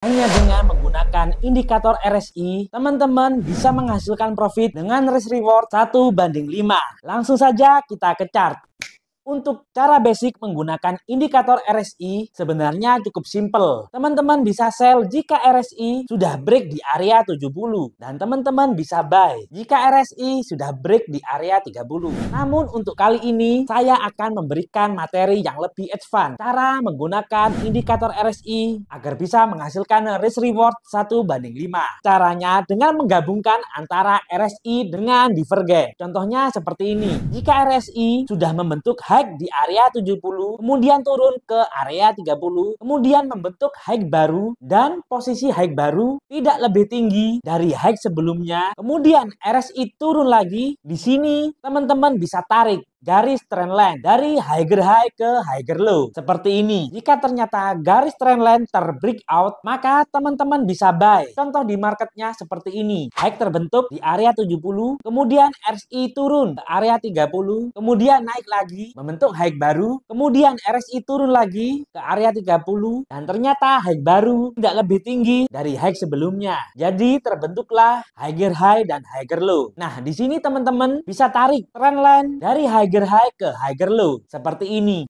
Hanya dengan menggunakan indikator RSI, teman-teman bisa menghasilkan profit dengan risk reward 1:5. Langsung saja kita ke chart. Untuk cara basic menggunakan indikator RSI sebenarnya cukup simple. Teman-teman bisa sell jika RSI sudah break di area 70 dan teman-teman bisa buy jika RSI sudah break di area 30. Namun untuk kali ini saya akan memberikan materi yang lebih advance, cara menggunakan indikator RSI agar bisa menghasilkan risk reward 1:5. Caranya dengan menggabungkan antara RSI dengan divergence. Contohnya seperti ini. Jika RSI sudah membentuk high di area 70, kemudian turun ke area 30, kemudian membentuk high baru dan posisi high baru tidak lebih tinggi dari high sebelumnya, kemudian RSI turun lagi, di sini teman-teman bisa tarik garis trendline dari higher high ke higher low seperti ini. Jika ternyata garis trendline terbreakout, maka teman-teman bisa buy. Contoh di marketnya seperti ini. High terbentuk di area 70, kemudian RSI turun ke area 30, kemudian naik lagi, membentuk high baru, kemudian RSI turun lagi ke area 30 dan ternyata high baru tidak lebih tinggi dari high sebelumnya. Jadi terbentuklah higher high dan higher low. Nah, di sini teman-teman bisa tarik trendline dari higher high ke higher low seperti ini.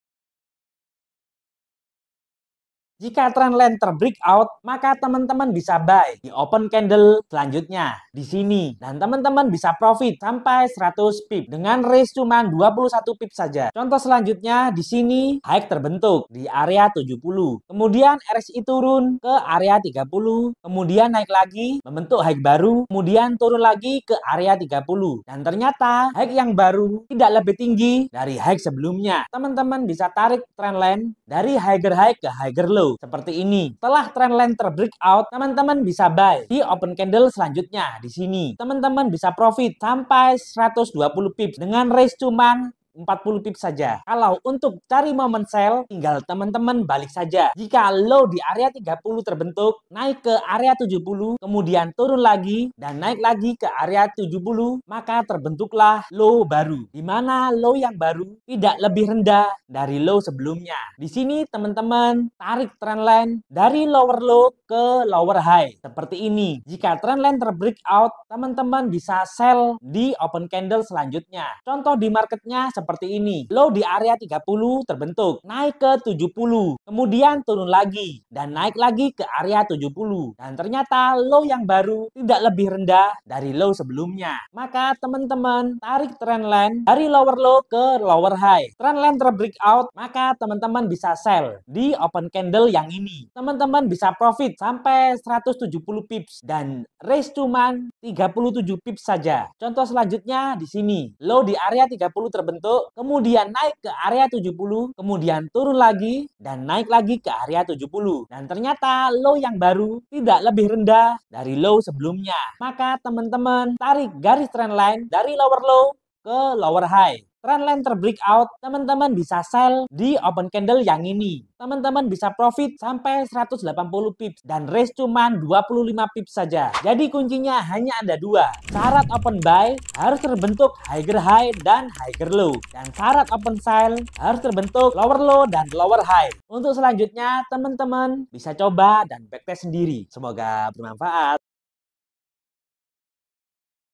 Jika trendline terbreakout, maka teman-teman bisa buy di open candle selanjutnya di sini. Dan teman-teman bisa profit sampai 100 pip dengan range cuma 21 pip saja. Contoh selanjutnya di sini high terbentuk di area 70. Kemudian RSI turun ke area 30. Kemudian naik lagi membentuk high baru. Kemudian turun lagi ke area 30. Dan ternyata high yang baru tidak lebih tinggi dari high sebelumnya. Teman-teman bisa tarik trendline dari higher high ke higher low seperti ini. Setelah trendline terbreakout, teman-teman bisa buy di open candle selanjutnya di sini. Teman-teman bisa profit sampai 120 pips dengan range cuman 40 pips saja. Kalau untuk cari momen sell, tinggal teman-teman balik saja. Jika low di area 30 terbentuk, naik ke area 70, kemudian turun lagi dan naik lagi ke area 70, maka terbentuklah low baru. Di mana low yang baru tidak lebih rendah dari low sebelumnya. Di sini teman-teman tarik trendline dari lower low ke lower high. Seperti ini. Jika trendline terbreakout, teman-teman bisa sell di open candle selanjutnya. Contoh di marketnya seperti ini. Low di area 30 terbentuk, naik ke 70, kemudian turun lagi dan naik lagi ke area 70. Dan ternyata low yang baru tidak lebih rendah dari low sebelumnya. Maka teman-teman tarik trendline dari lower low ke lower high. Trendline terbreakout, maka teman-teman bisa sell di open candle yang ini. Teman-teman bisa profit sampai 170 pips dan range cuman 37 pips saja. Contoh selanjutnya di sini. Low di area 30 terbentuk, kemudian naik ke area 70, kemudian turun lagi dan naik lagi ke area 70. Dan ternyata low yang baru tidak lebih rendah dari low sebelumnya. Maka teman-teman tarik garis trendline dari lower low ke lower high. Trendline terbreakout, teman-teman bisa sell di open candle yang ini. Teman-teman bisa profit sampai 180 pips dan range cuman 25 pips saja. Jadi kuncinya hanya ada dua. Syarat open buy harus terbentuk higher high dan higher low. Dan syarat open sell harus terbentuk lower low dan lower high. Untuk selanjutnya teman-teman bisa coba dan backtest sendiri. Semoga bermanfaat.